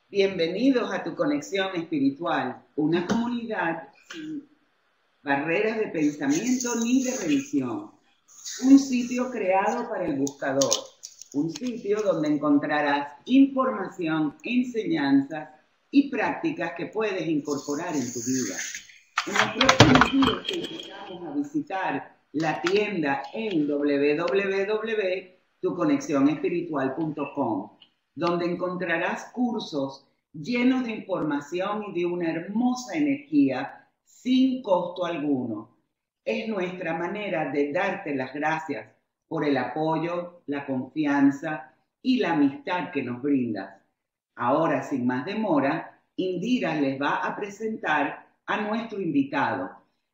Bienvenidos a Tu Conexión Espiritual, una comunidad sin barreras de pensamiento ni de religión. Un sitio creado para el buscador, un sitio donde encontrarás información, enseñanzas y prácticas que puedes incorporar en tu vida. En los próximos días te invitamos a visitar la tienda en www.tuconexionespiritual.com, donde encontrarás cursos llenos de información y de una hermosa energía sin costo alguno. Es nuestra manera de darte las gracias por el apoyo, la confianza y la amistad que nos brindas. Ahora, sin más demora, Indira les va a presentar a nuestro invitado.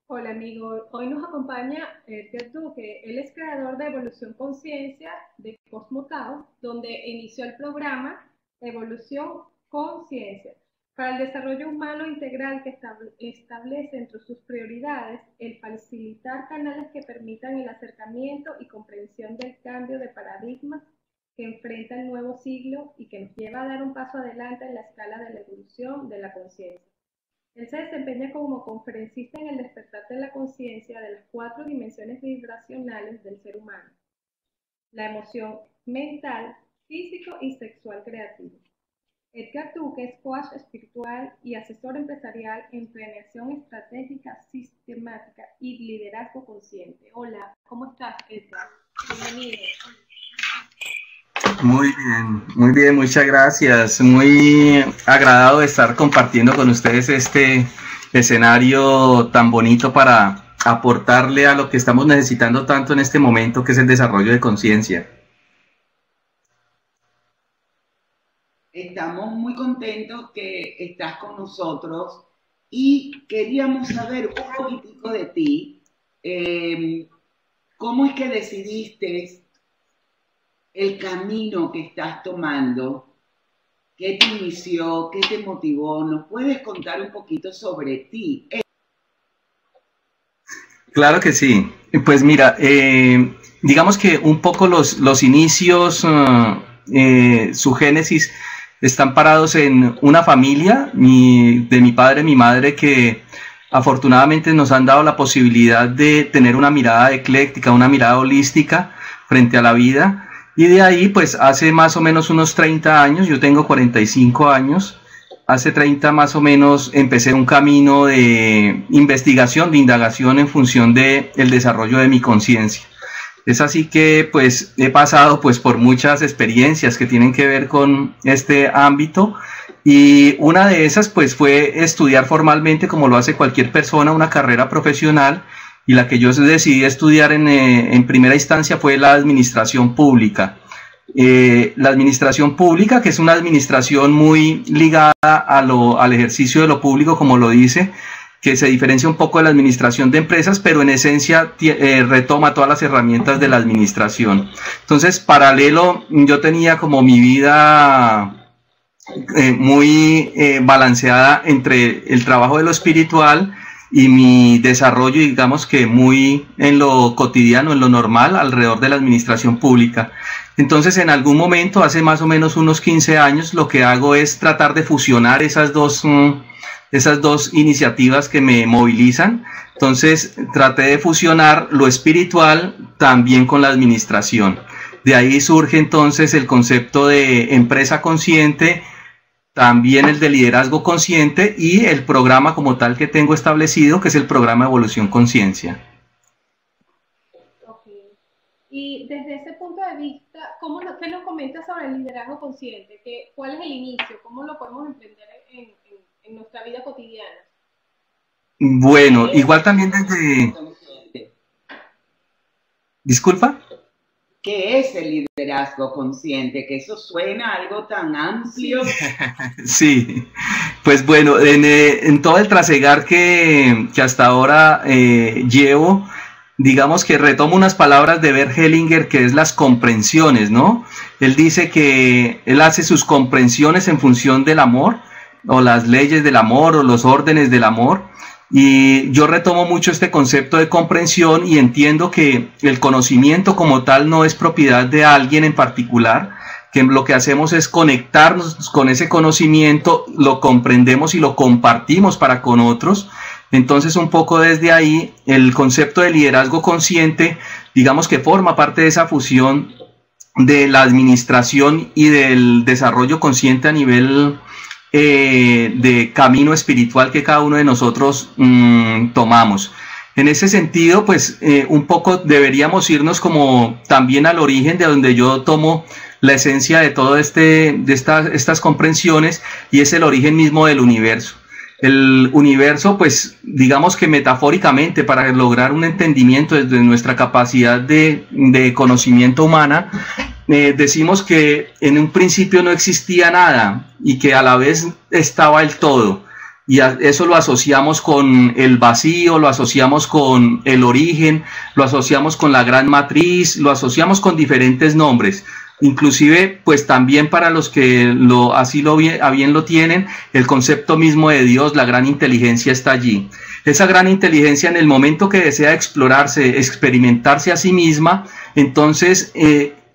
Hola amigo, hoy nos acompaña Edgar Duque. Él es creador de Evolución Conciencia de Cosmotao, donde inició el programa Evolución Conciencia para el desarrollo humano integral, que establece entre sus prioridades el facilitar canales que permitan el acercamiento y comprensión del cambio de paradigmas que enfrenta el nuevo siglo y que nos lleva a dar un paso adelante en la escala de la evolución de la conciencia. Él se desempeña como conferencista en el despertar de la conciencia de las 4 dimensiones vibracionales del ser humano: la emoción, mental, físico y sexual creativo. Edgar Duque es coach espiritual y asesor empresarial en planeación estratégica, sistemática y liderazgo consciente. Hola, ¿cómo estás, Edgar? Bienvenido. Muy bien, muchas gracias. Muy agradado de estar compartiendo con ustedes este escenario tan bonito para aportarle a lo que estamos necesitando tanto en este momento, que es el desarrollo de conciencia. Estamos muy contentos que estás con nosotros y queríamos saber un poquitico de ti. ¿Cómo es que decidiste el camino que estás tomando? ¿Qué te inició? ¿Qué te motivó? ¿Nos puedes contar un poquito sobre ti? Claro que sí. Pues mira, digamos que un poco los inicios, su génesis, están parados en una familia de mi padre y mi madre, que afortunadamente nos han dado la posibilidad de tener una mirada ecléctica, una mirada holística frente a la vida. Y de ahí, pues hace más o menos unos 30 años, yo tengo 45 años, hace 30 más o menos empecé un camino de investigación, de indagación en función del desarrollo de mi conciencia. Es así que pues he pasado pues por muchas experiencias que tienen que ver con este ámbito, y una de esas pues fue estudiar formalmente, como lo hace cualquier persona, una carrera profesional. Y la que yo decidí estudiar en primera instancia fue la administración pública. La administración pública, que es una administración muy ligada al ejercicio de lo público, como lo dice, que se diferencia un poco de la administración de empresas, pero en esencia retoma todas las herramientas de la administración. Entonces, paralelo, yo tenía como mi vida muy balanceada entre el trabajo de lo espiritual y mi desarrollo, digamos que muy en lo cotidiano, en lo normal, alrededor de la administración pública. Entonces, en algún momento, hace más o menos unos 15 años, lo que hago es tratar de fusionar esas dos iniciativas que me movilizan. Entonces, traté de fusionar lo espiritual también con la administración. De ahí surge entonces el concepto de empresa consciente, también el de liderazgo consciente, y el programa como tal que tengo establecido, que es el programa Evolución Conciencia. Okay. Y desde ese punto de vista, ¿qué nos comentas sobre el liderazgo consciente? ¿Cuál es el inicio? ¿Cómo lo podemos emprender en nuestra vida cotidiana? Bueno, igual también desde... ¿Disculpa? ¿Qué es el liderazgo consciente? Que eso suena algo tan amplio. Sí, pues bueno, en todo el trasegar que hasta ahora llevo, digamos que retomo unas palabras de Bert Hellinger, que es las comprensiones, ¿no? Él dice que él hace sus comprensiones en función del amor, o las leyes del amor, o los órdenes del amor. Y yo retomo mucho este concepto de comprensión y entiendo que el conocimiento como tal no es propiedad de alguien en particular, que lo que hacemos es conectarnos con ese conocimiento, lo comprendemos y lo compartimos para con otros. Entonces, un poco desde ahí, el concepto de liderazgo consciente, digamos que forma parte de esa fusión de la administración y del desarrollo consciente a nivel de camino espiritual que cada uno de nosotros tomamos. En ese sentido, pues un poco deberíamos irnos como también al origen de donde yo tomo la esencia de todo estas comprensiones, y es el origen mismo del universo. El universo, pues digamos que metafóricamente, para lograr un entendimiento desde nuestra capacidad de conocimiento humana, decimos que en un principio no existía nada y que a la vez estaba el todo. Y eso lo asociamos con el vacío, lo asociamos con el origen, lo asociamos con la gran matriz, lo asociamos con diferentes nombres. Inclusive, pues también para los que a bien lo tienen, el concepto mismo de Dios, la gran inteligencia, está allí. Esa gran inteligencia, en el momento que desea explorarse, experimentarse a sí misma, entonces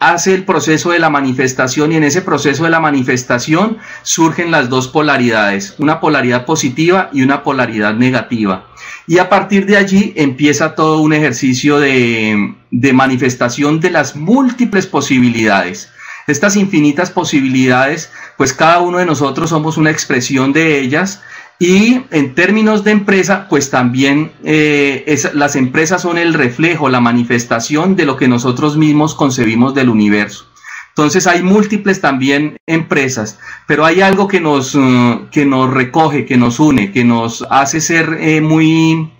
hace el proceso de la manifestación, y en ese proceso de la manifestación surgen las dos polaridades, una polaridad positiva y una polaridad negativa. Y a partir de allí empieza todo un ejercicio de manifestación de las múltiples posibilidades. Estas infinitas posibilidades, pues cada uno de nosotros somos una expresión de ellas. Y en términos de empresa, pues también las empresas son el reflejo, la manifestación de lo que nosotros mismos concebimos del universo. Entonces hay múltiples también empresas, pero hay algo que nos recoge, que nos une, que nos hace ser muy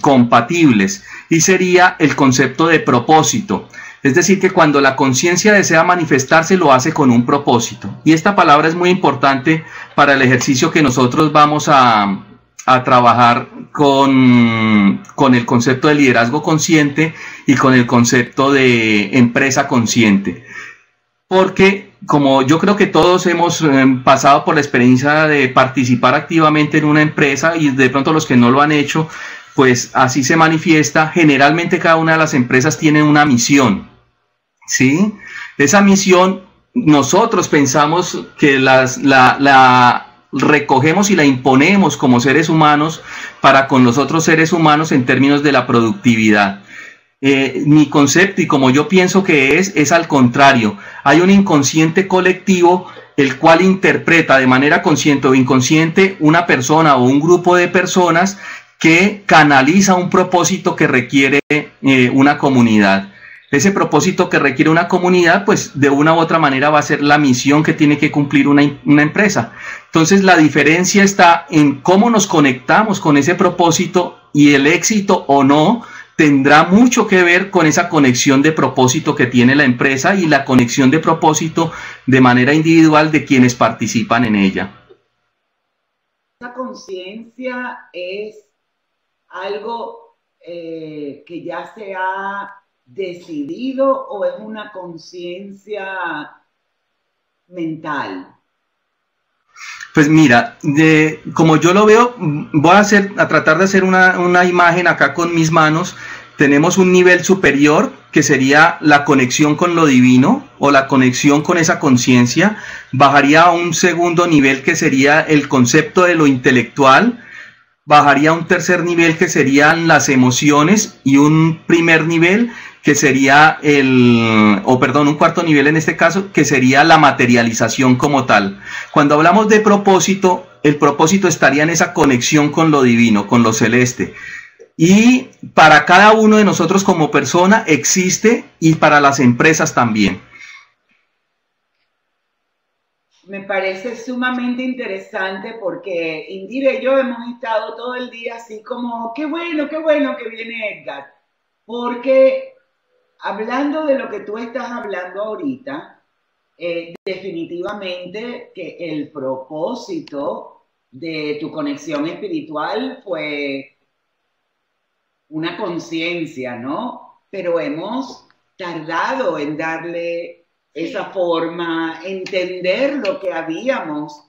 compatibles, y sería el concepto de propósito. Es decir, que cuando la conciencia desea manifestarse, lo hace con un propósito. Y esta palabra es muy importante para el ejercicio que nosotros vamos a trabajar con el concepto de liderazgo consciente y con el concepto de empresa consciente. Porque como yo creo que todos hemos pasado por la experiencia de participar activamente en una empresa, y de pronto los que no lo han hecho, pues así se manifiesta. Generalmente cada una de las empresas tiene una misión, ¿sí? Esa misión nosotros pensamos que la recogemos y la imponemos como seres humanos para con los otros seres humanos en términos de la productividad. Mi concepto, y como yo pienso que es al contrario. Hay un inconsciente colectivo el cual interpreta de manera consciente o inconsciente una persona o un grupo de personas que canaliza un propósito que requiere una comunidad. Ese propósito que requiere una comunidad, pues de una u otra manera va a ser la misión que tiene que cumplir una empresa. Entonces la diferencia está en cómo nos conectamos con ese propósito, y el éxito o no tendrá mucho que ver con esa conexión de propósito que tiene la empresa y la conexión de propósito de manera individual de quienes participan en ella. ¿Esa conciencia es algo que ya se ha decidido, o es una conciencia mental? Pues mira, como yo lo veo, voy a tratar de hacer una imagen acá con mis manos. Tenemos un nivel superior que sería la conexión con lo divino, o la conexión con esa conciencia. Bajaría a un segundo nivel que sería el concepto de lo intelectual. Bajaría a un tercer nivel que serían las emociones, y un primer nivel que sería un cuarto nivel en este caso, que sería la materialización como tal. Cuando hablamos de propósito, el propósito estaría en esa conexión con lo divino, con lo celeste. Y para cada uno de nosotros como persona existe, y para las empresas también. Me parece sumamente interesante, porque Indira y yo hemos estado todo el día así como, qué bueno que viene Edgar, porque hablando de lo que tú estás hablando ahorita, definitivamente que el propósito de tu conexión espiritual fue una conciencia, ¿no? Pero hemos tardado en darle esa forma, entender lo que habíamos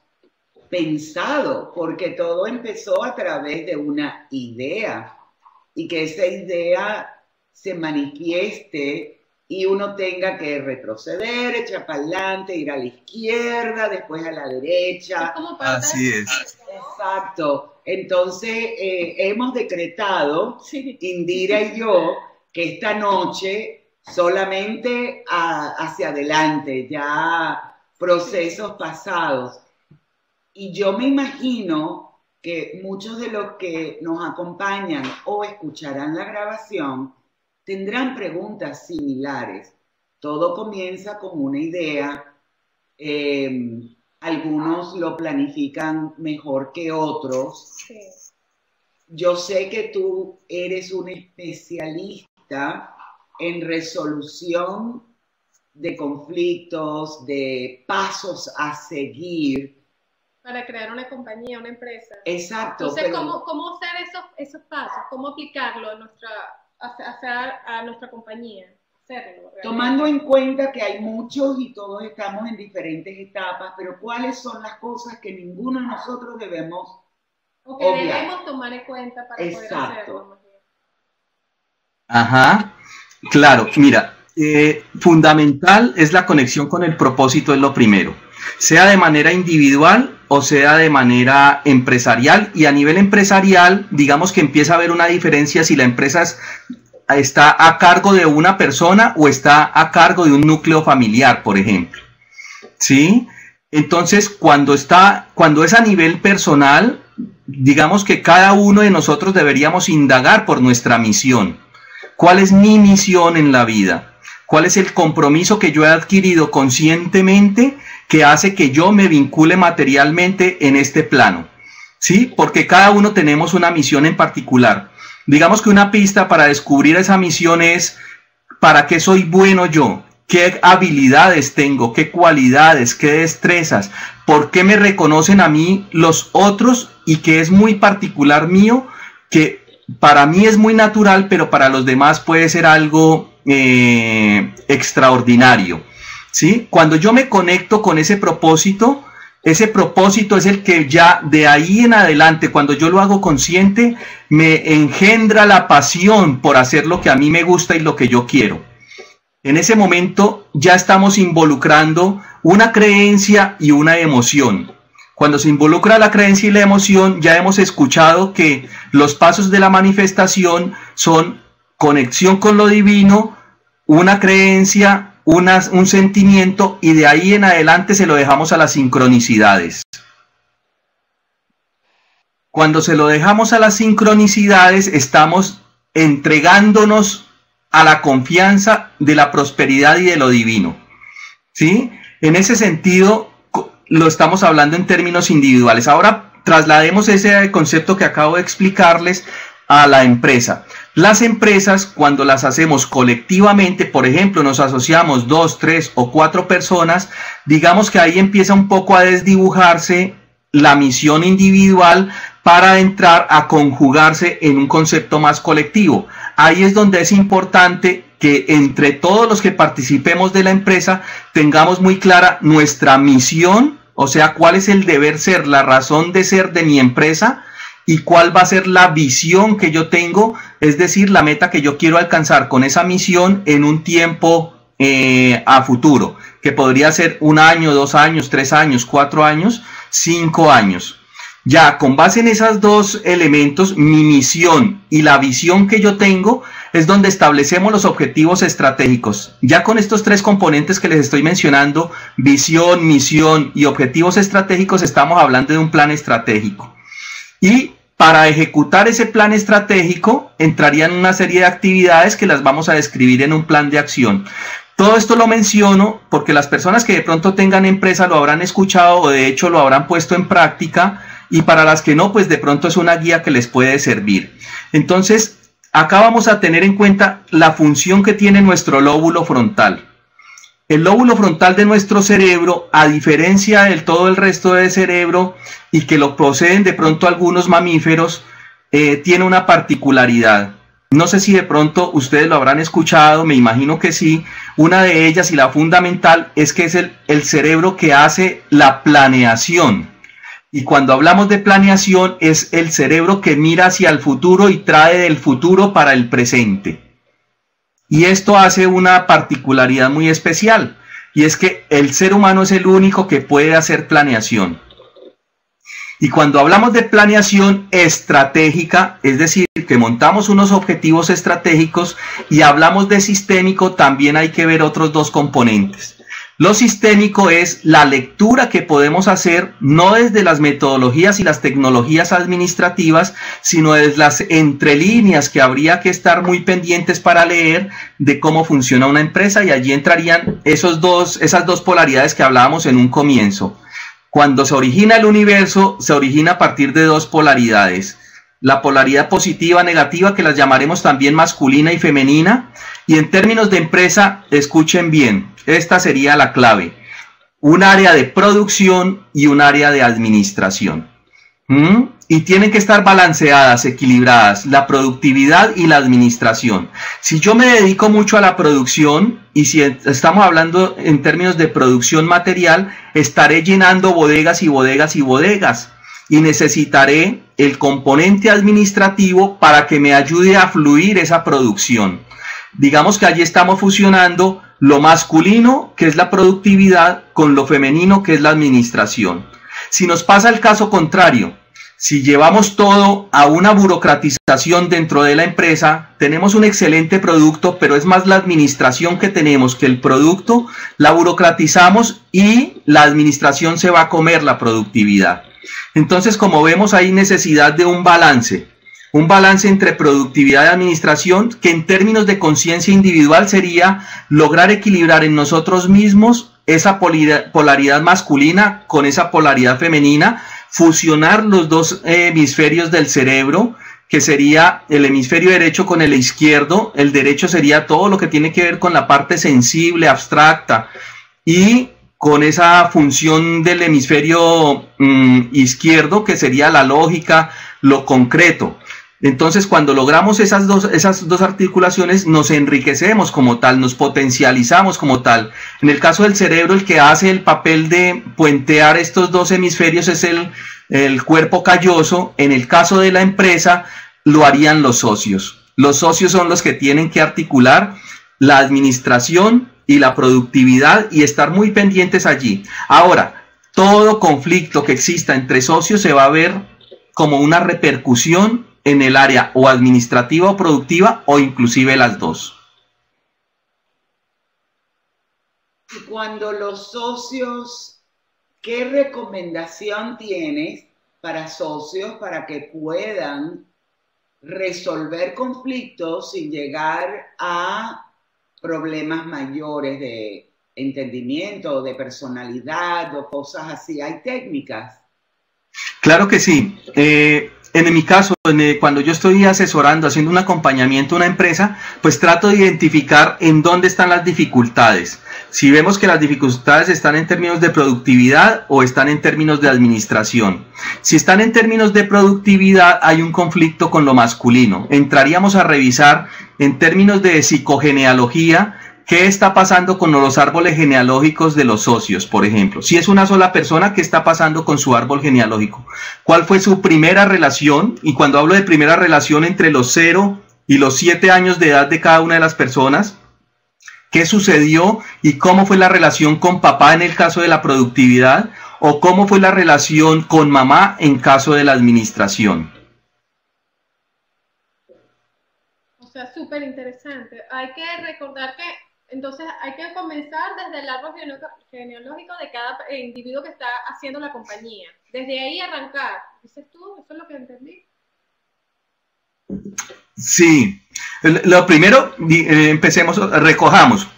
pensado, porque todo empezó a través de una idea, y que esa idea se manifieste y uno tenga que retroceder, echar para adelante, ir a la izquierda, después a la derecha. Así es. Exacto. Entonces, hemos decretado, sí, Indira y yo, que esta noche solamente hacia adelante, ya procesos pasados. Y yo me imagino que muchos de los que nos acompañan o escucharán la grabación tendrán preguntas similares. Todo comienza con una idea, algunos lo planifican mejor que otros. Sí. Yo sé que tú eres un especialista en resolución de conflictos, de pasos a seguir. Para crear una compañía, una empresa. Exacto. Entonces, pero ¿cómo hacer esos pasos? ¿Cómo aplicarlo a nuestra compañía? Hacerlo, tomando en cuenta que hay muchos y todos estamos en diferentes etapas, pero ¿cuáles son las cosas que ninguno de nosotros debemos debemos tomar en cuenta para poder hacerlo? Ajá, claro, mira, fundamental es la conexión con el propósito, es lo primero, sea de manera individual o sea de manera empresarial, y a nivel empresarial, digamos que empieza a haber una diferencia si la empresa está a cargo de una persona o está a cargo de un núcleo familiar, por ejemplo, ¿sí? Entonces, cuando es a nivel personal, digamos que cada uno de nosotros deberíamos indagar por nuestra misión. ¿Cuál es mi misión en la vida? ¿Cuál es el compromiso que yo he adquirido conscientemente que hace que yo me vincule materialmente en este plano? ¿Sí? Porque cada uno tenemos una misión en particular. Digamos que una pista para descubrir esa misión es ¿para qué soy bueno yo? ¿Qué habilidades tengo? ¿Qué cualidades? ¿Qué destrezas? ¿Por qué me reconocen a mí los otros? Y que es muy particular mío, que para mí es muy natural, pero para los demás puede ser algo extraordinario, ¿sí? Cuando yo me conecto con ese propósito es el que ya de ahí en adelante, cuando yo lo hago consciente, me engendra la pasión por hacer lo que a mí me gusta y lo que yo quiero. En ese momento ya estamos involucrando una creencia y una emoción. Cuando se involucra la creencia y la emoción, ya hemos escuchado que los pasos de la manifestación son conexión con lo divino, una creencia, un sentimiento, y de ahí en adelante se lo dejamos a las sincronicidades. Cuando se lo dejamos a las sincronicidades, estamos entregándonos a la confianza de la prosperidad y de lo divino, ¿sí? En ese sentido, lo estamos hablando en términos individuales. Ahora traslademos ese concepto que acabo de explicarles a la empresa. Las empresas, cuando las hacemos colectivamente, por ejemplo, nos asociamos 2, 3 o 4 personas, digamos que ahí empieza un poco a desdibujarse la misión individual para entrar a conjugarse en un concepto más colectivo. Ahí es donde es importante que entre todos los que participemos de la empresa tengamos muy clara nuestra misión, o sea, cuál es el deber ser, la razón de ser de mi empresa, y cuál va a ser la visión que yo tengo, es decir, la meta que yo quiero alcanzar con esa misión en un tiempo a futuro, que podría ser 1 año, 2 años, 3 años, 4 años, 5 años. Ya con base en esos dos elementos, mi misión y la visión que yo tengo, es donde establecemos los objetivos estratégicos. Ya con estos 3 componentes que les estoy mencionando, visión, misión y objetivos estratégicos, estamos hablando de un plan estratégico. Y para ejecutar ese plan estratégico, entrarían una serie de actividades que las vamos a describir en un plan de acción. Todo esto lo menciono porque las personas que de pronto tengan empresa lo habrán escuchado o de hecho lo habrán puesto en práctica, y para las que no, pues de pronto es una guía que les puede servir. Entonces, acá vamos a tener en cuenta la función que tiene nuestro lóbulo frontal. El lóbulo frontal de nuestro cerebro, a diferencia del todo el resto del cerebro y que lo poseen de pronto algunos mamíferos, tiene una particularidad. No sé si de pronto ustedes lo habrán escuchado, me imagino que sí. Una de ellas, y la fundamental, es que es el cerebro que hace la planeación. Y cuando hablamos de planeación, es el cerebro que mira hacia el futuro y trae del futuro para el presente. Y esto hace una particularidad muy especial, y es que el ser humano es el único que puede hacer planeación. Y cuando hablamos de planeación estratégica, es decir, que montamos unos objetivos estratégicos y hablamos de sistémico, también hay que ver otros dos componentes. Lo sistémico es la lectura que podemos hacer no desde las metodologías y las tecnologías administrativas, sino desde las entrelíneas que habría que estar muy pendientes para leer de cómo funciona una empresa, y allí entrarían esas dos polaridades que hablábamos en un comienzo. Cuando se origina el universo, se origina a partir de dos polaridades. La polaridad positiva, negativa, que las llamaremos también masculina y femenina. Y en términos de empresa, escuchen bien, esta sería la clave. Un área de producción y un área de administración. Y tienen que estar balanceadas, equilibradas, la productividad y la administración. Si yo me dedico mucho a la producción, y si estamos hablando en términos de producción material, estaré llenando bodegas y bodegas y bodegas, y necesitaré el componente administrativo para que me ayude a fluir esa producción. Digamos que allí estamos fusionando lo masculino, que es la productividad, con lo femenino, que es la administración. Si nos pasa el caso contrario, si llevamos todo a una burocratización dentro de la empresa, tenemos un excelente producto, pero es más la administración que tenemos que el producto, la burocratizamos y la administración se va a comer la productividad. Entonces, como vemos, hay necesidad de un balance entre productividad y administración, que en términos de conciencia individual sería lograr equilibrar en nosotros mismos esa polaridad masculina con esa polaridad femenina, fusionar los dos hemisferios del cerebro, que sería el hemisferio derecho con el izquierdo. El derecho sería todo lo que tiene que ver con la parte sensible, abstracta, y con esa función del hemisferio izquierdo, que sería la lógica, lo concreto. Entonces, cuando logramos esas dos articulaciones, nos enriquecemos como tal, nos potencializamos como tal. En el caso del cerebro, el que hace el papel de puentear estos dos hemisferios es el cuerpo calloso. En el caso de la empresa, lo harían los socios. Los socios son los que tienen que articular la administración y la productividad y estar muy pendientes allí. Ahora, todo conflicto que exista entre socios se va a ver como una repercusión en el área o administrativa o productiva, o inclusive las dos. Y cuando los socios, ¿qué recomendación tienes para socios para que puedan resolver conflictos sin llegar a problemas mayores de entendimiento, de personalidad o cosas así? ¿Hay técnicas? Claro que sí. En mi caso, cuando yo estoy asesorando, haciendo un acompañamiento a una empresa, pues trato de identificar en dónde están las dificultades. Si vemos que las dificultades están en términos de productividad o están en términos de administración. Si están en términos de productividad, hay un conflicto con lo masculino. Entraríamos a revisar en términos de psicogenealogía, ¿qué está pasando con los árboles genealógicos de los socios, por ejemplo? Si es una sola persona, ¿qué está pasando con su árbol genealógico? ¿Cuál fue su primera relación? Y cuando hablo de primera relación, entre los 0 y los 7 años de edad de cada una de las personas, ¿qué sucedió y cómo fue la relación con papá en el caso de la productividad? ¿O cómo fue la relación con mamá en caso de la administración? O sea, súper interesante. Hay que recordar que entonces hay que comenzar desde el árbol genealógico de cada individuo que está haciendo la compañía. Desde ahí arrancar. ¿Dices tú? ¿Eso es lo que entendí? Sí. Lo primero, recojamos.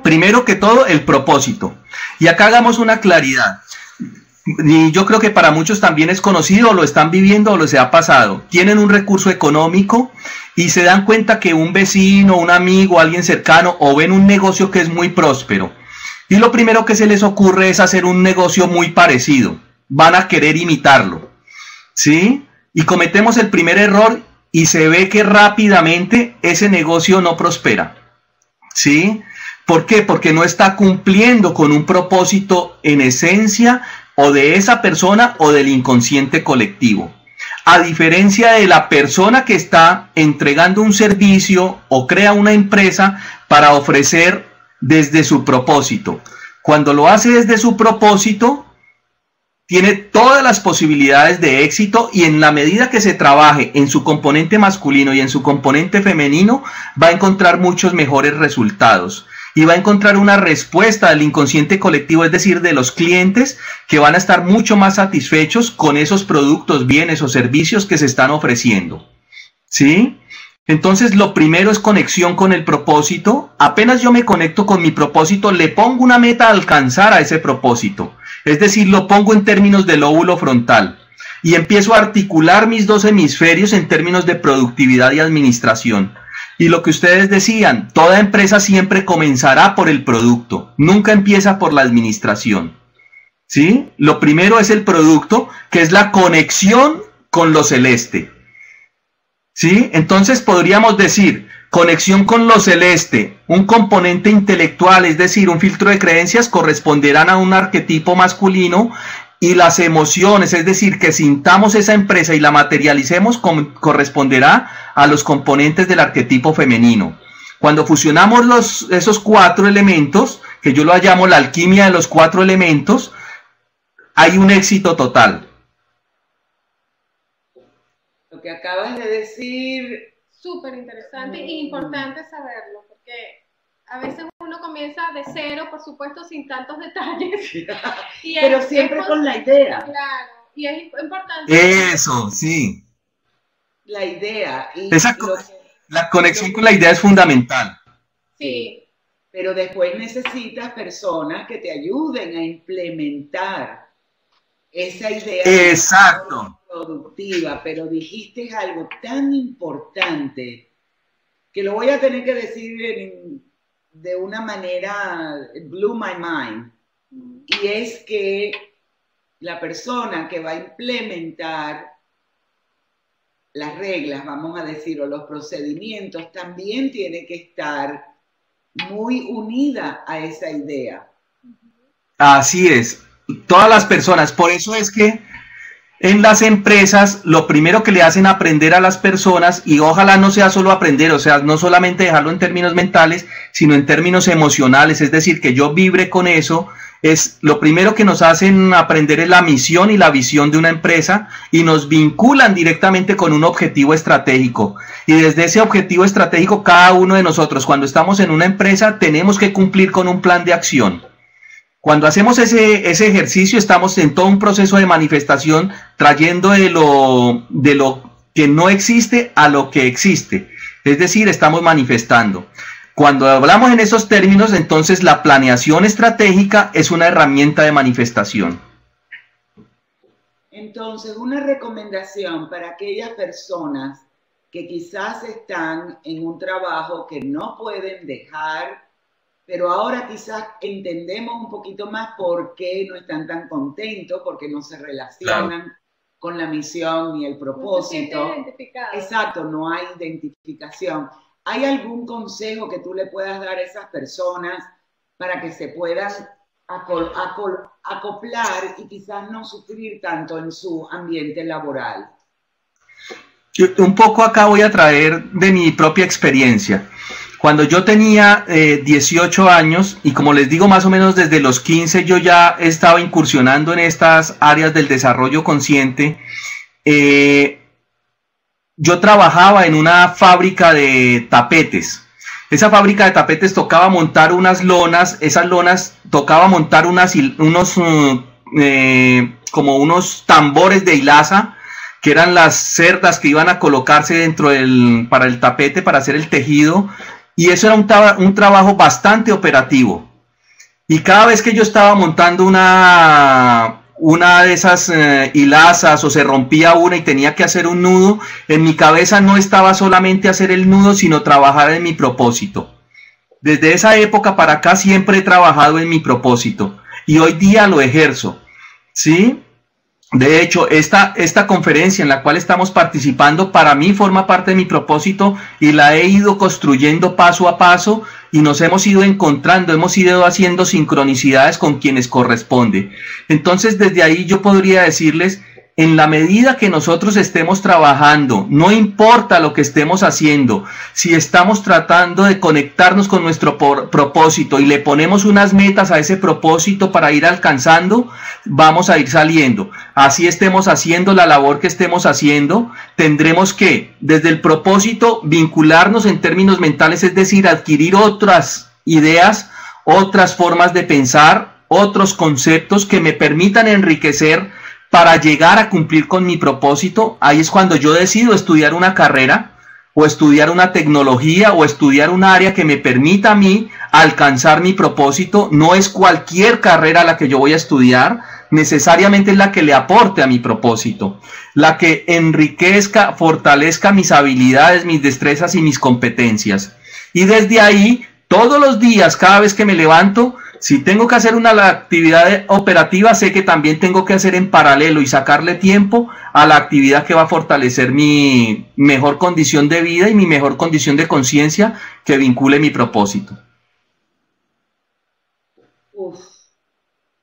Primero que todo, el propósito. Y acá hagamos una claridad. Y yo creo que para muchos también es conocido, o lo están viviendo o lo se ha pasado. Tienen un recurso económico y se dan cuenta que un vecino, un amigo, alguien cercano, o ven un negocio que es muy próspero. Y lo primero que se les ocurre es hacer un negocio muy parecido. Van a querer imitarlo, ¿sí? Y cometemos el primer error y se ve que rápidamente ese negocio no prospera, ¿sí? ¿Por qué? Porque no está cumpliendo con un propósito en esencia o de esa persona o del inconsciente colectivo. a diferencia de la persona que está entregando un servicio o crea una empresa para ofrecer desde su propósito. Cuando lo hace desde su propósito, tiene todas las posibilidades de éxito, y en la medida que se trabaje en su componente masculino y en su componente femenino, va a encontrar muchos mejores resultados. Y va a encontrar una respuesta del inconsciente colectivo, es decir, de los clientes, que van a estar mucho más satisfechos con esos productos, bienes o servicios que se están ofreciendo. ¿Sí? Entonces, lo primero es conexión con el propósito. Apenas yo me conecto con mi propósito, le pongo una meta a alcanzar a ese propósito. Es decir, lo pongo en términos del lóbulo frontal y empiezo a articular mis dos hemisferios en términos de productividad y administración. Y lo que ustedes decían, toda empresa siempre comenzará por el producto, nunca empieza por la administración. ¿Sí? Lo primero es el producto, que es la conexión con lo celeste. ¿Sí? Entonces podríamos decir, conexión con lo celeste, un componente intelectual, es decir, un filtro de creencias, corresponderán a un arquetipo masculino, y las emociones, es decir, que sintamos esa empresa y la materialicemos, corresponderá a los componentes del arquetipo femenino. Cuando fusionamos esos 4 elementos, que yo lo llamo la alquimia de los 4 elementos, hay un éxito total. Lo que acabas de decir... Súper interesante e importante saberlo, porque a veces uno comienza de cero, por supuesto, sin tantos detalles. Pero siempre con la idea. Claro, y es importante. Eso, sí. La idea. Y la conexión con la idea es fundamental. Sí. Pero después necesitas personas que te ayuden a implementar esa idea. Exacto. Productiva, pero dijiste algo tan importante que lo voy a tener que decir de una manera, blew my mind, y es que la persona que va a implementar las reglas, vamos a decir, o los procedimientos, también tiene que estar muy unida a esa idea. Así es, todas las personas, por eso es que en las empresas, lo primero que le hacen aprender a las personas, y ojalá no sea solo aprender, o sea, no solamente dejarlo en términos mentales, sino en términos emocionales, es decir, que yo vibre con eso, es lo primero que nos hacen aprender es la misión y la visión de una empresa, y nos vinculan directamente con un objetivo estratégico. Y desde ese objetivo estratégico, cada uno de nosotros, cuando estamos en una empresa, tenemos que cumplir con un plan de acción. Cuando hacemos ese ejercicio, estamos en todo un proceso de manifestación, trayendo de lo que no existe a lo que existe. Es decir, estamos manifestando. Cuando hablamos en esos términos, entonces la planeación estratégica es una herramienta de manifestación. Entonces, una recomendación para aquellas personas que quizás están en un trabajo que no pueden dejar, pero ahora quizás entendemos un poquito más por qué no están tan contentos, porque no se relacionan con la misión ni el propósito. No se identificado. Exacto, no hay identificación. ¿Hay algún consejo que tú le puedas dar a esas personas para que se puedan acoplar y quizás no sufrir tanto en su ambiente laboral? Un poco acá voy a traer de mi propia experiencia. Cuando yo tenía 18 años, y como les digo, más o menos desde los 15 yo ya estaba incursionando en estas áreas del desarrollo consciente, yo trabajaba en una fábrica de tapetes. Esa fábrica de tapetes tocaba montar unas lonas, esas lonas tocaba montar como unos tambores de hilaza, que eran las cerdas que iban a colocarse para el tapete, para hacer el tejido. Y eso era un trabajo bastante operativo. Y cada vez que yo estaba montando una de esas hilazas, o se rompía una y tenía que hacer un nudo, en mi cabeza no estaba solamente hacer el nudo, sino trabajar en mi propósito. Desde esa época para acá siempre he trabajado en mi propósito. Y hoy día lo ejerzo. ¿Sí? De hecho, esta conferencia en la cual estamos participando, para mí forma parte de mi propósito, y la he ido construyendo paso a paso, y nos hemos ido encontrando, hemos ido haciendo sincronicidades con quienes corresponde. Entonces, desde ahí yo podría decirles en la medida que nosotros estemos trabajando, no importa lo que estemos haciendo, si estamos tratando de conectarnos con nuestro propósito y le ponemos unas metas a ese propósito para ir alcanzando, vamos a ir saliendo. Así estemos haciendo la labor que estemos haciendo, tendremos que, desde el propósito, vincularnos en términos mentales, es decir, adquirir otras ideas, otras formas de pensar, otros conceptos que me permitan enriquecer para llegar a cumplir con mi propósito. Ahí es cuando yo decido estudiar una carrera o estudiar una tecnología o estudiar un área que me permita a mí alcanzar mi propósito. No es cualquier carrera la que yo voy a estudiar, necesariamente es la que le aporte a mi propósito, la que enriquezca, fortalezca mis habilidades, mis destrezas y mis competencias. Y desde ahí, todos los días, cada vez que me levanto, si tengo que hacer una actividad operativa, sé que también tengo que hacer en paralelo y sacarle tiempo a la actividad que va a fortalecer mi mejor condición de vida y mi mejor condición de conciencia que vincule mi propósito. Uf,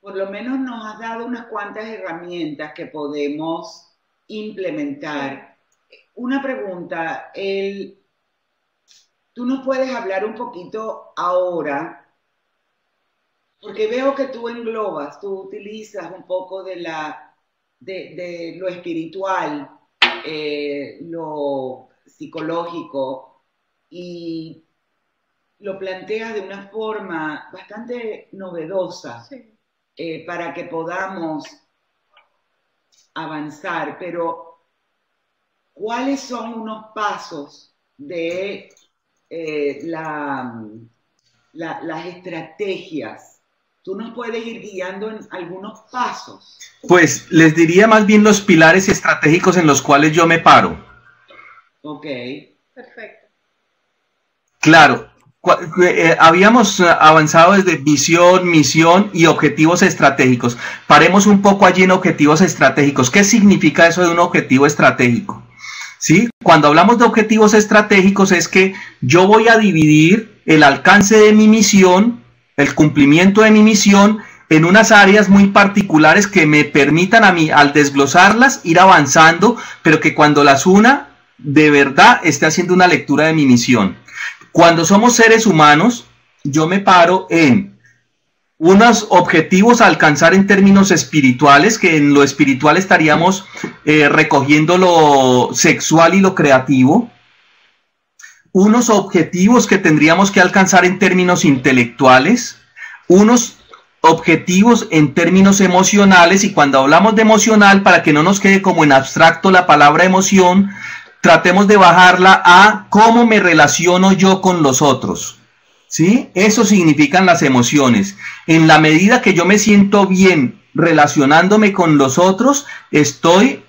por lo menos nos has dado unas cuantas herramientas que podemos implementar. Una pregunta, ¿tú nos puedes hablar un poquito ahora? Porque veo que tú englobas, tú utilizas un poco de lo espiritual, lo psicológico, y lo planteas de una forma bastante novedosa, sí, para que podamos avanzar. Pero, ¿cuáles son unos pasos de las estrategias? ¿Tú nos puedes ir guiando en algunos pasos? Pues les diría más bien los pilares estratégicos en los cuales yo me paro. Ok. Perfecto. Claro, habíamos avanzado desde visión, misión y objetivos estratégicos. Paremos un poco allí en objetivos estratégicos. ¿Qué significa eso de un objetivo estratégico? ¿Sí? Cuando hablamos de objetivos estratégicos es que yo voy a dividir el alcance de mi misión, el cumplimiento de mi misión, en unas áreas muy particulares que me permitan a mí, al desglosarlas, ir avanzando, pero que cuando las una, de verdad esté haciendo una lectura de mi misión. Cuando somos seres humanos, yo me paro en unos objetivos a alcanzar en términos espirituales, que en lo espiritual estaríamos recogiendo lo sexual y lo creativo. Unos objetivos que tendríamos que alcanzar en términos intelectuales, unos objetivos en términos emocionales, y cuando hablamos de emocional, para que no nos quede como en abstracto la palabra emoción, tratemos de bajarla a cómo me relaciono yo con los otros, ¿sí? Eso significan las emociones. En la medida que yo me siento bien relacionándome con los otros, estoy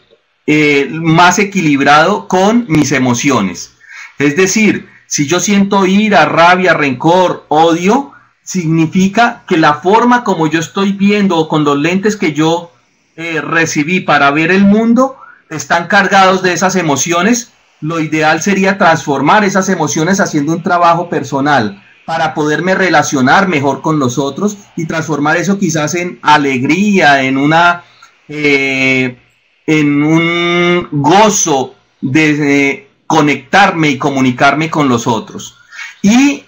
más equilibrado con mis emociones. Es decir, si yo siento ira, rabia, rencor, odio, significa que la forma como yo estoy viendo o con los lentes que yo recibí para ver el mundo están cargados de esas emociones. Lo ideal sería transformar esas emociones haciendo un trabajo personal para poderme relacionar mejor con los otros y transformar eso quizás en alegría, en un gozo de conectarme y comunicarme con los otros. Y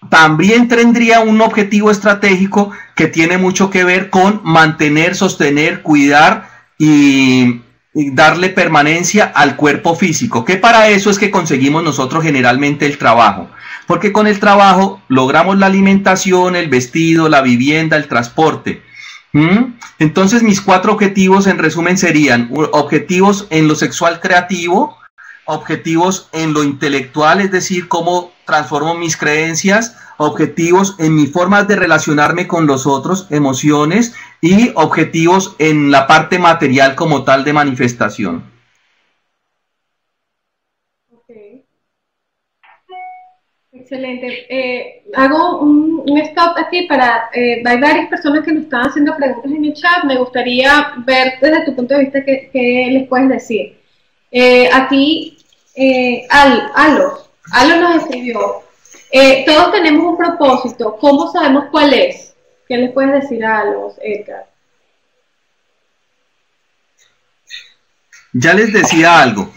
también tendría un objetivo estratégico que tiene mucho que ver con mantener, sostener, cuidar y darle permanencia al cuerpo físico, que para eso es que conseguimos nosotros generalmente el trabajo, porque con el trabajo logramos la alimentación, el vestido, la vivienda, el transporte. Entonces mis 4 objetivos en resumen serían objetivos en lo sexual creativo, objetivos en lo intelectual, es decir, cómo transformo mis creencias, objetivos en mi forma de relacionarme con los otros, emociones, y objetivos en la parte material como tal de manifestación. Okay. Excelente. Hago un stop aquí para, hay varias personas que nos están haciendo preguntas en el chat. Me gustaría ver desde tu punto de vista qué les puedes decir. Aquí Alo nos escribió, todos tenemos un propósito, ¿cómo sabemos cuál es? ¿Qué les puedes decir a Alo, Edgar? Ya les decía algo.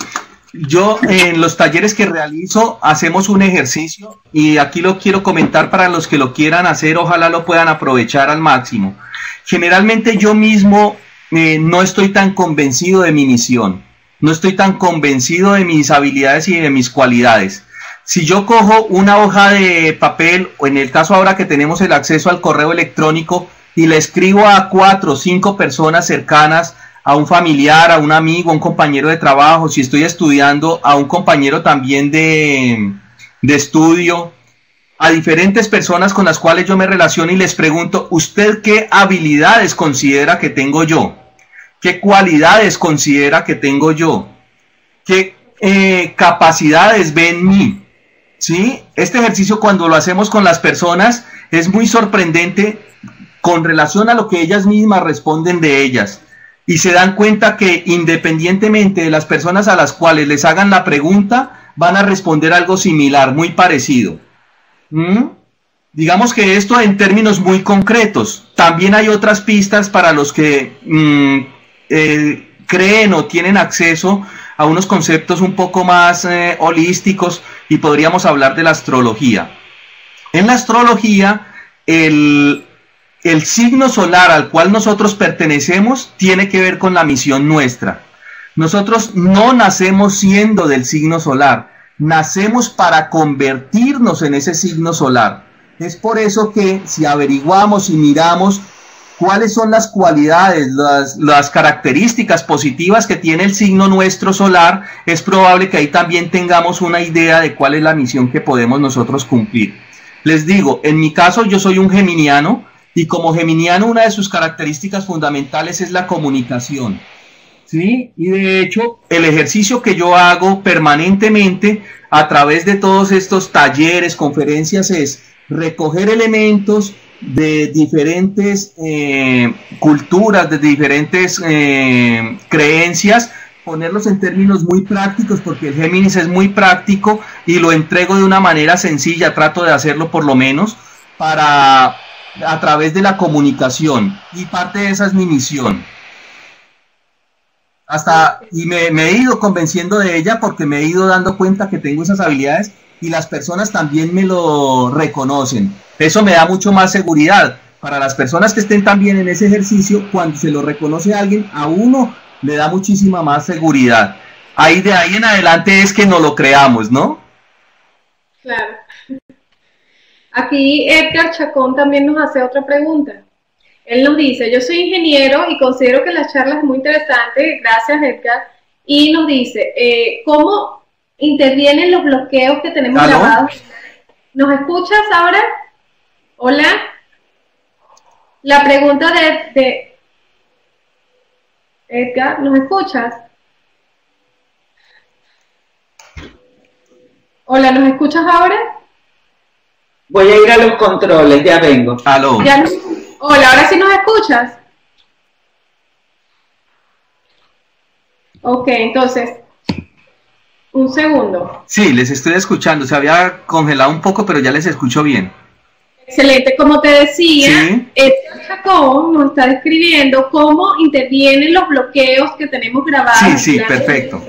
Yo en los talleres que realizo hacemos un ejercicio y aquí lo quiero comentar para los que lo quieran hacer, ojalá lo puedan aprovechar al máximo. Generalmente yo mismo no estoy tan convencido de mi misión, no estoy tan convencido de mis habilidades y de mis cualidades. Si yo cojo una hoja de papel, o en el caso ahora que tenemos el acceso al correo electrónico, y le escribo a 4 o 5 personas cercanas, a un familiar, a un amigo, a un compañero de trabajo, si estoy estudiando, a un compañero también de estudio, a diferentes personas con las cuales yo me relaciono y les pregunto, ¿usted qué habilidades considera que tengo yo? ¿Qué cualidades considera que tengo yo? ¿Qué capacidades ve en mí? ¿Sí? Este ejercicio cuando lo hacemos con las personas es muy sorprendente con relación a lo que ellas mismas responden de ellas. Y se dan cuenta que independientemente de las personas a las cuales les hagan la pregunta, van a responder algo similar, muy parecido. Digamos que esto en términos muy concretos. También hay otras pistas para los que creen o tienen acceso a unos conceptos un poco más holísticos y podríamos hablar de la astrología. En la astrología, el signo solar al cual nosotros pertenecemos tiene que ver con la misión nuestra. Nosotros no nacemos siendo del signo solar, nacemos para convertirnos en ese signo solar. Es por eso que si averiguamos y miramos cuáles son las cualidades, las características positivas que tiene el signo nuestro solar, es probable que ahí también tengamos una idea de cuál es la misión que podemos nosotros cumplir. Les digo, en mi caso yo soy un geminiano, y como geminiano una de sus características fundamentales es la comunicación, ¿sí? Y de hecho el ejercicio que yo hago permanentemente a través de todos estos talleres, conferencias, es recoger elementos de diferentes culturas, de diferentes creencias, ponerlos en términos muy prácticos, porque el Géminis es muy práctico y lo entrego de una manera sencilla, trato de hacerlo por lo menos, a través de la comunicación, y parte de esa es mi misión. Y me he ido convenciendo de ella porque me he ido dando cuenta que tengo esas habilidades y las personas también me lo reconocen. Eso me da mucho más seguridad. Para las personas que estén también en ese ejercicio, cuando se lo reconoce a alguien, a uno le da muchísima más seguridad. De ahí en adelante es que no lo creamos, ¿no? Claro. Aquí Edgar Chacón también nos hace otra pregunta. Él nos dice, yo soy ingeniero y considero que la charla es muy interesante, gracias Edgar, y nos dice, ¿cómo intervienen los bloqueos que tenemos grabados? ¿Nos escuchas ahora? Hola. La pregunta de Edgar, ¿nos escuchas? Hola, ¿nos escuchas ahora? Voy a ir a los controles, ya vengo. Aló. Hola, ¿ahora sí nos escuchas? Ok, entonces, un segundo. Sí, les estoy escuchando. Se había congelado un poco, pero ya les escucho bien. Excelente. Como te decía, ¿sí? Edgar Chacón nos está describiendo cómo intervienen los bloqueos que tenemos grabados. Sí, perfecto.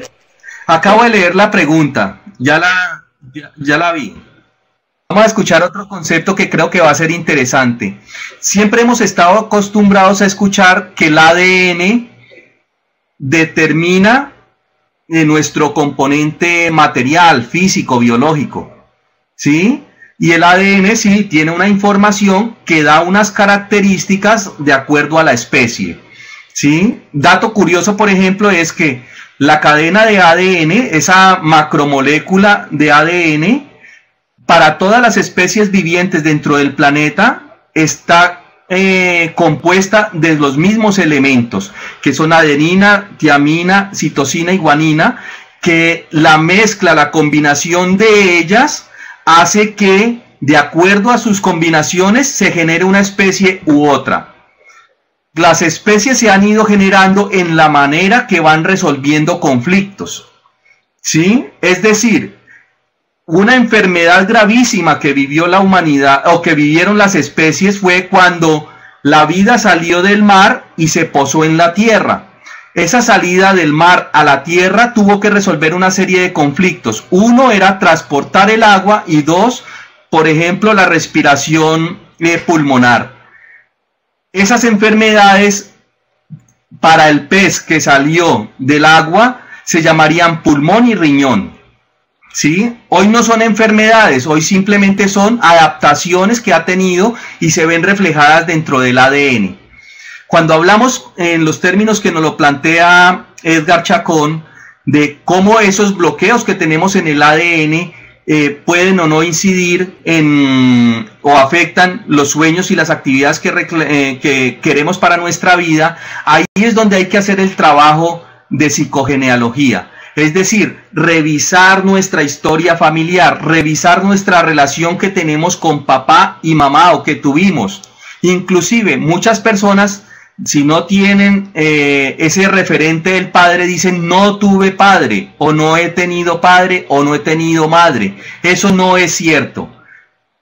Acabo de leer la pregunta. Ya la vi. Vamos a escuchar otro concepto que creo que va a ser interesante. Siempre hemos estado acostumbrados a escuchar que el ADN determina nuestro componente material, físico, biológico, ¿sí? Y el ADN sí tiene una información que da unas características de acuerdo a la especie, ¿sí? Dato curioso, por ejemplo, es que la cadena de ADN, esa macromolécula de ADN, para todas las especies vivientes dentro del planeta está compuesta de los mismos elementos, que son adenina, tiamina, citosina y guanina, que la mezcla, la combinación de ellas hace que, de acuerdo a sus combinaciones, se genere una especie u otra. Las especies se han ido generando en la manera que van resolviendo conflictos, ¿sí? Es decir, una enfermedad gravísima que vivió la humanidad o que vivieron las especies fue cuando la vida salió del mar y se posó en la tierra. Esa salida del mar a la tierra tuvo que resolver una serie de conflictos. Uno era transportar el agua y dos, por ejemplo, la respiración pulmonar. Esas enfermedades para el pez que salió del agua se llamarían pulmón y riñón. ¿Sí? Hoy no son enfermedades, hoy simplemente son adaptaciones que ha tenido y se ven reflejadas dentro del ADN. Cuando hablamos en los términos que nos lo plantea Edgar Chacón, de cómo esos bloqueos que tenemos en el ADN pueden o no incidir en o afectan los sueños y las actividades que queremos para nuestra vida, ahí es donde hay que hacer el trabajo de psicogenealogía. Es decir, revisar nuestra historia familiar, revisar nuestra relación que tenemos con papá y mamá o que tuvimos. Inclusive muchas personas, si no tienen ese referente del padre, dicen no tuve padre, o no he tenido padre, o no he tenido madre. Eso no es cierto.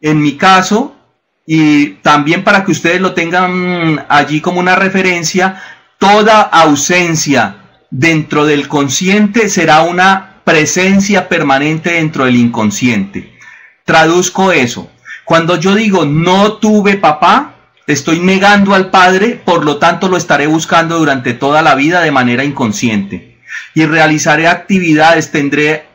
En mi caso, y también para que ustedes lo tengan allí como una referencia, toda ausencia dentro del consciente será una presencia permanente dentro del inconsciente. Traduzco eso. Cuando yo digo no tuve papá, estoy negando al padre, por lo tanto lo estaré buscando durante toda la vida de manera inconsciente. Y realizaré actividades, tendré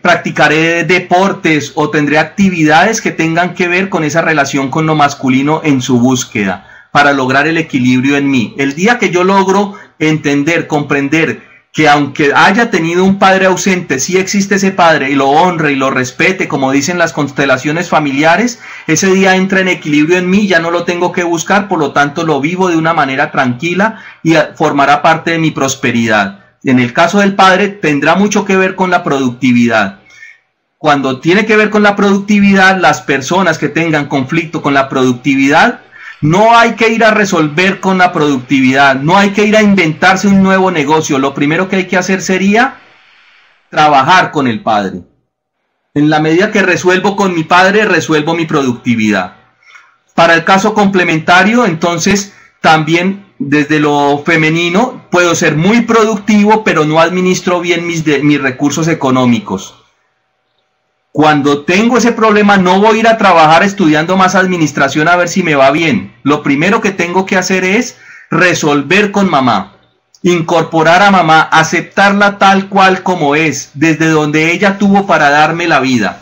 practicaré deportes o tendré actividades que tengan que ver con esa relación con lo masculino en su búsqueda, para lograr el equilibrio en mí. El día que yo logro entender, comprender que aunque haya tenido un padre ausente, sí existe ese padre y lo honre y lo respete, como dicen las constelaciones familiares, ese día entra en equilibrio en mí, ya no lo tengo que buscar, por lo tanto lo vivo de una manera tranquila y formará parte de mi prosperidad. En el caso del padre tendrá mucho que ver con la productividad. Cuando tiene que ver con la productividad, las personas que tengan conflicto con la productividad, no hay que ir a resolver con la productividad, no hay que ir a inventarse un nuevo negocio. Lo primero que hay que hacer sería trabajar con el padre. En la medida que resuelvo con mi padre, resuelvo mi productividad. Para el caso complementario, entonces, también desde lo femenino puedo ser muy productivo, pero no administro bien mis recursos económicos. Cuando tengo ese problema, no voy a ir a trabajar estudiando más administración a ver si me va bien. Lo primero que tengo que hacer es resolver con mamá, incorporar a mamá, aceptarla tal cual como es, desde donde ella tuvo para darme la vida,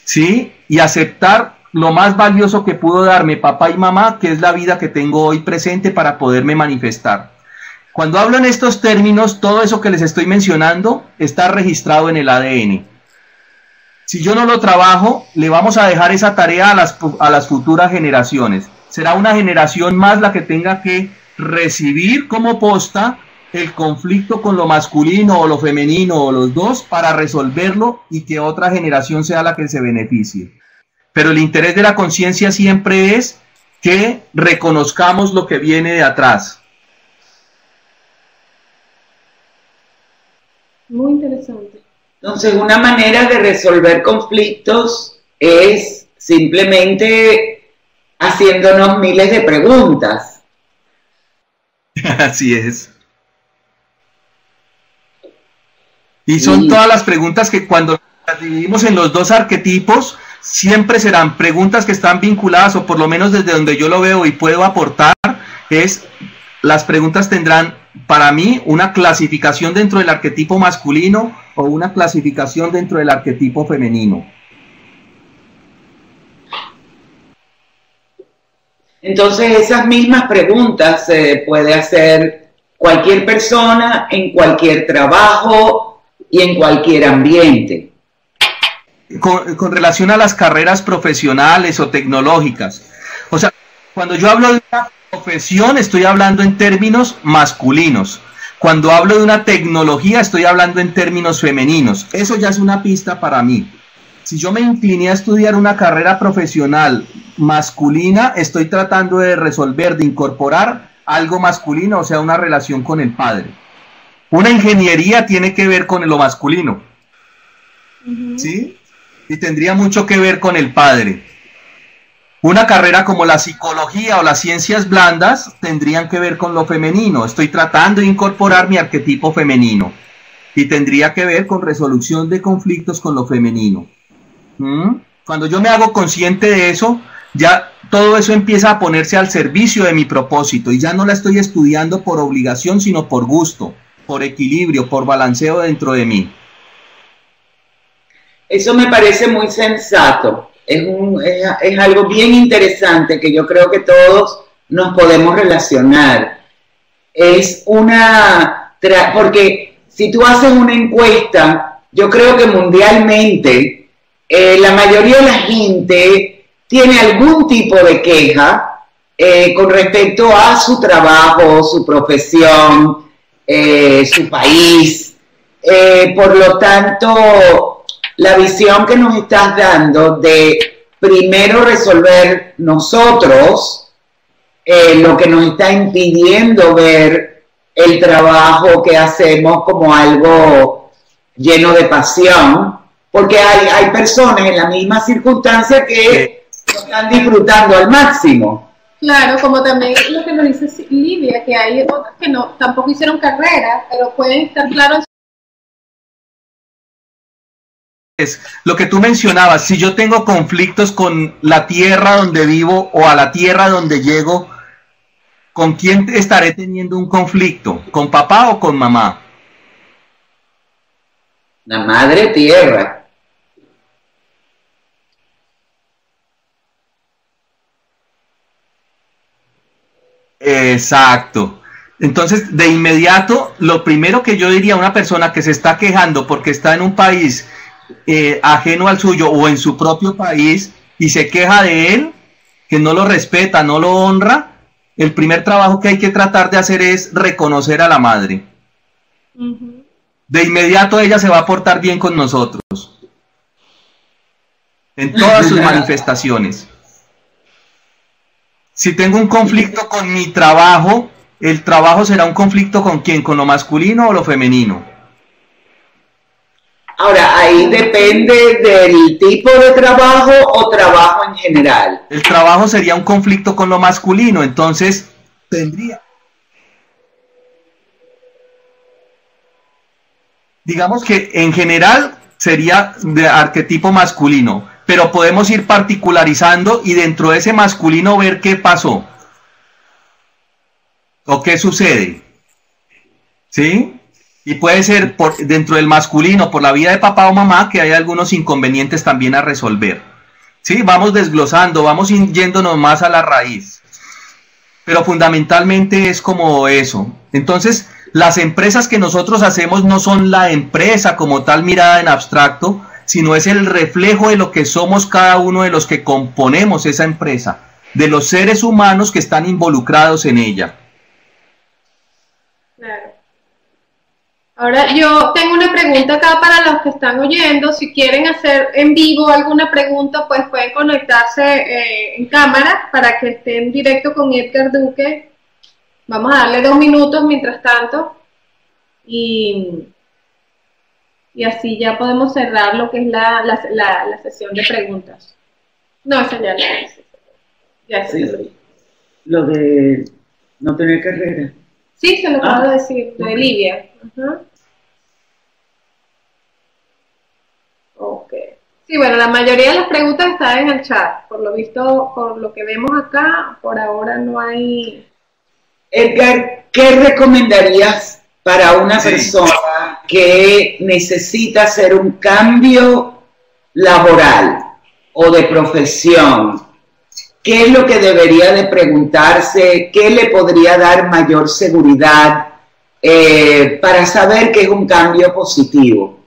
¿sí? Y aceptar lo más valioso que pudo darme papá y mamá, que es la vida que tengo hoy presente para poderme manifestar. Cuando hablo en estos términos, todo eso que les estoy mencionando está registrado en el ADN. Si yo no lo trabajo, le vamos a dejar esa tarea a las futuras generaciones. Será una generación más la que tenga que recibir como posta el conflicto con lo masculino o lo femenino o los dos para resolverlo y que otra generación sea la que se beneficie. Pero el interés de la conciencia siempre es que reconozcamos lo que viene de atrás. Muy interesante. Entonces, una manera de resolver conflictos es simplemente haciéndonos miles de preguntas. Así es. Y son todas las preguntas que cuando las dividimos en los dos arquetipos, siempre serán preguntas que están vinculadas, o por lo menos desde donde yo lo veo y puedo aportar, las preguntas tendrán para mí una clasificación dentro del arquetipo masculino o una clasificación dentro del arquetipo femenino. Entonces esas mismas preguntas se puede hacer cualquier persona en cualquier trabajo y en cualquier ambiente. Con relación a las carreras profesionales o tecnológicas, o sea, cuando yo hablo de una profesión estoy hablando en términos masculinos, cuando hablo de una tecnología estoy hablando en términos femeninos. Eso ya es una pista para mí. Si yo me incliné a estudiar una carrera profesional masculina, estoy tratando de resolver, de incorporar algo masculino, o sea, una relación con el padre. Una ingeniería tiene que ver con lo masculino, ¿sí? Y tendría mucho que ver con el padre. Una carrera como la psicología o las ciencias blandas tendrían que ver con lo femenino. Estoy tratando de incorporar mi arquetipo femenino y tendría que ver con resolución de conflictos con lo femenino. Cuando yo me hago consciente de eso, ya todo eso empieza a ponerse al servicio de mi propósito y ya no la estoy estudiando por obligación, sino por gusto, por equilibrio, por balanceo dentro de mí. Eso me parece muy sensato. Es algo bien interesante que yo creo que todos nos podemos relacionar. Porque si tú haces una encuesta, yo creo que mundialmente la mayoría de la gente tiene algún tipo de queja con respecto a su trabajo, su profesión, su país. Por lo tanto, la visión que nos estás dando de primero resolver nosotros lo que nos está impidiendo ver el trabajo que hacemos como algo lleno de pasión, porque hay personas en la misma circunstancia que lo están disfrutando al máximo. Claro, como también lo que nos dice Livia, que hay otros que no, tampoco hicieron carrera, pero pueden estar claros. Lo que tú mencionabas, si yo tengo conflictos con la tierra donde vivo o a la tierra donde llego, ¿con quién estaré teniendo un conflicto? ¿Con papá o con mamá? La madre tierra. Exacto. Entonces, de inmediato, lo primero que yo diría a una persona que se está quejando porque está en un país ajeno al suyo o en su propio país y se queja de él, que no lo respeta, no lo honra, el primer trabajo que hay que tratar de hacer es reconocer a la madre. De inmediato ella se va a portar bien con nosotros, en todas sus manifestaciones. Si tengo un conflicto con mi trabajo, el trabajo será un conflicto ¿con quién? ¿Con lo masculino o lo femenino? Ahora, ahí depende del tipo de trabajo o trabajo en general. El trabajo sería un conflicto con lo masculino, entonces tendría. Digamos que en general sería de arquetipo masculino, pero podemos ir particularizando y dentro de ese masculino ver qué pasó o qué sucede. ¿Sí? Y puede ser dentro del masculino, por la vida de papá o mamá, que hay algunos inconvenientes también a resolver. ¿Sí? Vamos desglosando, vamos yéndonos más a la raíz. Pero fundamentalmente es como eso. Entonces, las empresas que nosotros hacemos no son la empresa como tal mirada en abstracto, sino es el reflejo de lo que somos cada uno de los que componemos esa empresa, de los seres humanos que están involucrados en ella. Claro. Ahora yo tengo una pregunta acá para los que están oyendo. Si quieren hacer en vivo alguna pregunta, pues pueden conectarse en cámara para que esté en directo con Edgar Duque. Vamos a darle 2 minutos mientras tanto y así ya podemos cerrar lo que es la sesión de preguntas. No, esa ya la hice. Ya sí, lo de no tener carrera. Sí, se lo acabo de decir, de Livia. Ok. Sí, bueno, la mayoría de las preguntas están en el chat. Por lo visto, por lo que vemos acá, por ahora no hay... Edgar, ¿qué recomendarías para una persona que necesita hacer un cambio laboral o de profesión? ¿Qué es lo que debería de preguntarse? ¿Qué le podría dar mayor seguridad para saber que es un cambio positivo?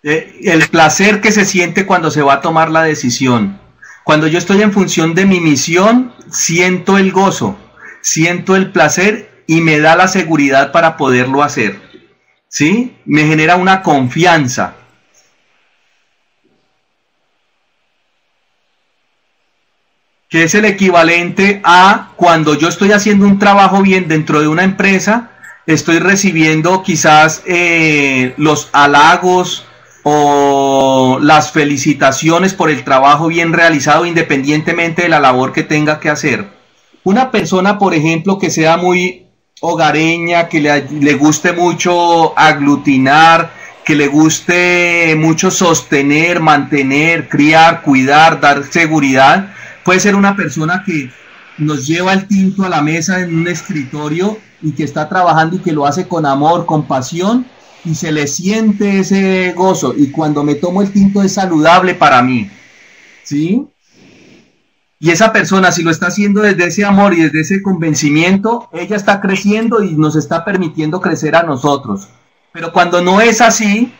El placer que se siente cuando se va a tomar la decisión. Cuando yo estoy en función de mi misión, siento el gozo, siento el placer y me da la seguridad para poderlo hacer. ¿Sí? Me genera una confianza. que es el equivalente a cuando yo estoy haciendo un trabajo bien dentro de una empresa, estoy recibiendo quizás los halagos o las felicitaciones por el trabajo bien realizado, independientemente de la labor que tenga que hacer. Una persona, por ejemplo, que sea muy hogareña, que le guste mucho aglutinar, que le guste mucho sostener, mantener, criar, cuidar, dar seguridad, puede ser una persona que nos lleva el tinto a la mesa en un escritorio y que está trabajando y que lo hace con amor, con pasión, y se le siente ese gozo, y cuando me tomo el tinto es saludable para mí, ¿sí? Y esa persona, si lo está haciendo desde ese amor y desde ese convencimiento, ella está creciendo y nos está permitiendo crecer a nosotros. Pero cuando no es así,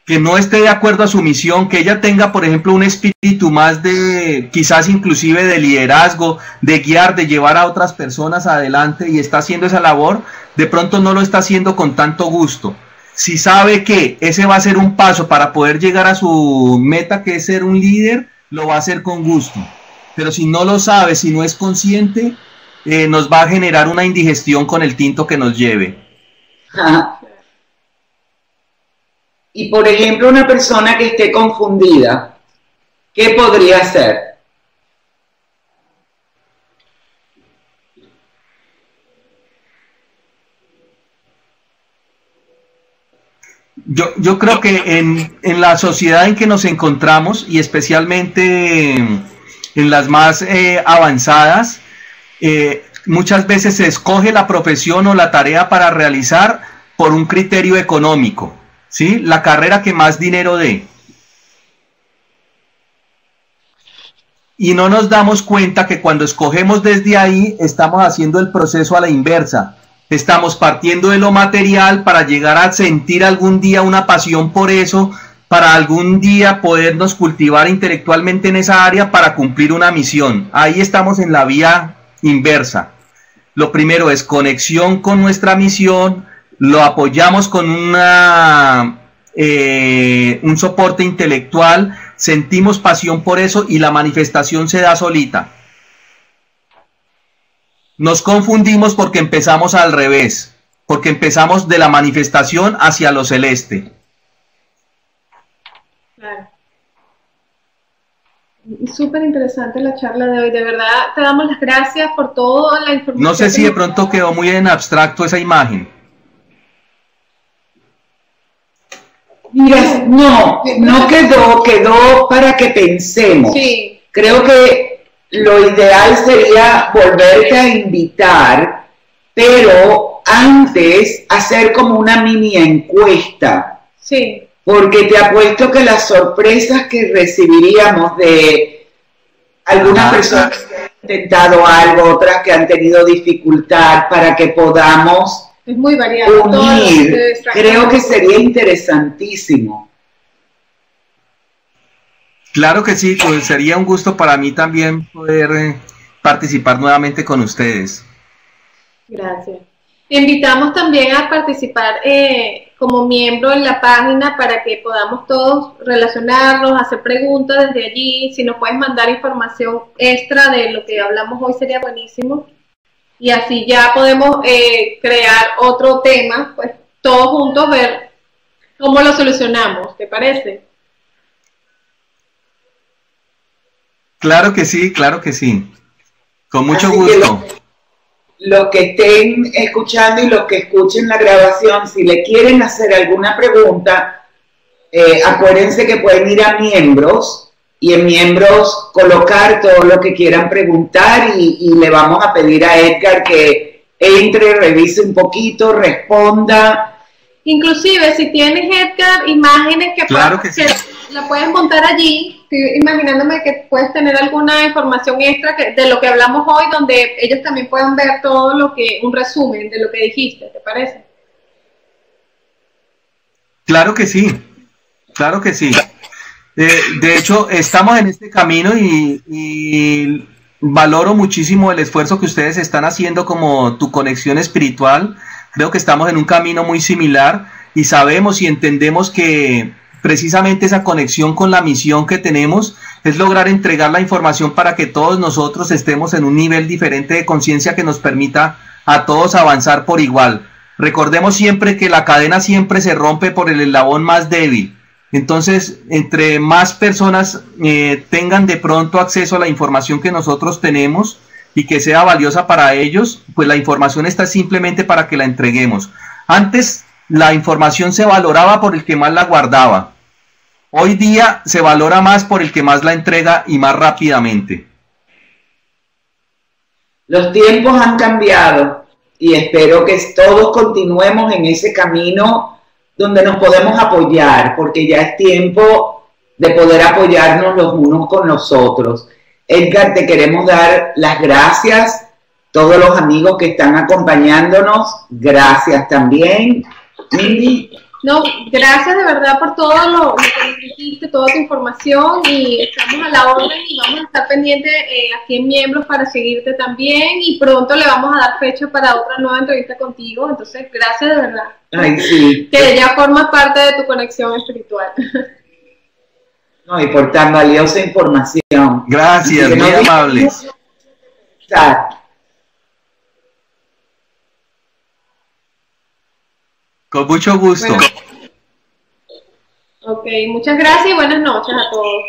que no esté de acuerdo a su misión, que ella tenga, por ejemplo, un espíritu más de, quizás inclusive de liderazgo, de guiar, de llevar a otras personas adelante y está haciendo esa labor, de pronto no lo está haciendo con tanto gusto. Si sabe que ese va a ser un paso para poder llegar a su meta, que es ser un líder, lo va a hacer con gusto. Pero si no lo sabe, si no es consciente, nos va a generar una indigestión con el tinto que nos lleve. Ajá. Y por ejemplo, una persona que esté confundida, ¿qué podría hacer? Yo creo que en la sociedad en que nos encontramos, y especialmente en las más avanzadas, muchas veces se escoge la profesión o la tarea para realizar por un criterio económico, ¿sí? La carrera que más dinero dé. Y no nos damos cuenta que cuando escogemos desde ahí, estamos haciendo el proceso a la inversa. Estamos partiendo de lo material para llegar a sentir algún día una pasión por eso, para algún día podernos cultivar intelectualmente en esa área para cumplir una misión. Ahí estamos en la vía inversa. Lo primero es conexión con nuestra misión, lo apoyamos con un soporte intelectual, sentimos pasión por eso y la manifestación se da solita. Nos confundimos porque empezamos al revés, porque empezamos de la manifestación hacia lo celeste. Claro. Súper interesante la charla de hoy, de verdad te damos las gracias por toda la información. No sé si de pronto quedó muy en abstracto esa imagen. Mira, no quedó para que pensemos. Sí. Creo que lo ideal sería volverte a invitar, pero antes hacer como una mini encuesta. Sí. Porque te apuesto que las sorpresas que recibiríamos de algunas personas que han intentado algo, otras que han tenido dificultad, para que podamos es muy variado, unir, creo que sería interesantísimo. Claro que sí, pues sería un gusto para mí también poder participar nuevamente con ustedes. Gracias. Te invitamos también a participar como miembro en la página para que podamos todos relacionarnos, hacer preguntas desde allí. Si nos puedes mandar información extra de lo que hablamos hoy sería buenísimo. Y así ya podemos crear otro tema, pues todos juntos ver cómo lo solucionamos, ¿te parece? Claro que sí, claro que sí. Con mucho Así gusto. Los que estén escuchando y los que escuchen la grabación, si le quieren hacer alguna pregunta, acuérdense que pueden ir a miembros y en miembros colocar todo lo que quieran preguntar y le vamos a pedir a Edgar que entre, revise un poquito, responda. Inclusive si tienes, Edgar, imágenes que, claro que sí, la puedes montar allí. Estoy imaginándome que puedes tener alguna información extra de lo que hablamos hoy, donde ellos también puedan ver todo lo que, un resumen de lo que dijiste, ¿te parece? Claro que sí, claro que sí. De hecho, estamos en este camino y valoro muchísimo el esfuerzo que ustedes están haciendo como Tu Conexión Espiritual. Creo que estamos en un camino muy similar y sabemos y entendemos que precisamente esa conexión con la misión que tenemos, es lograr entregar la información para que todos nosotros estemos en un nivel diferente de conciencia que nos permita a todos avanzar por igual. Recordemos siempre que la cadena siempre se rompe por el eslabón más débil. Entonces, entre más personas tengan de pronto acceso a la información que nosotros tenemos y que sea valiosa para ellos, pues la información está simplemente para que la entreguemos. Antes la información se valoraba por el que más la guardaba. Hoy día se valora más por el que más la entrega y más rápidamente. Los tiempos han cambiado y espero que todos continuemos en ese camino donde nos podemos apoyar, porque ya es tiempo de poder apoyarnos los unos con los otros. Edgar, te queremos dar las gracias, todos los amigos que están acompañándonos, gracias también. Mindy. No, gracias de verdad por todo lo que nos dijiste, toda tu información, y estamos a la orden y vamos a estar pendientes aquí en Miembros para seguirte también, y pronto le vamos a dar fecha para otra nueva entrevista contigo. Entonces, gracias de verdad. Ay, sí. Que ya formas parte de tu conexión espiritual. No, y por tan valiosa información. Gracias, muy amables. Con mucho gusto. Bueno. Ok, muchas gracias y buenas noches a todos.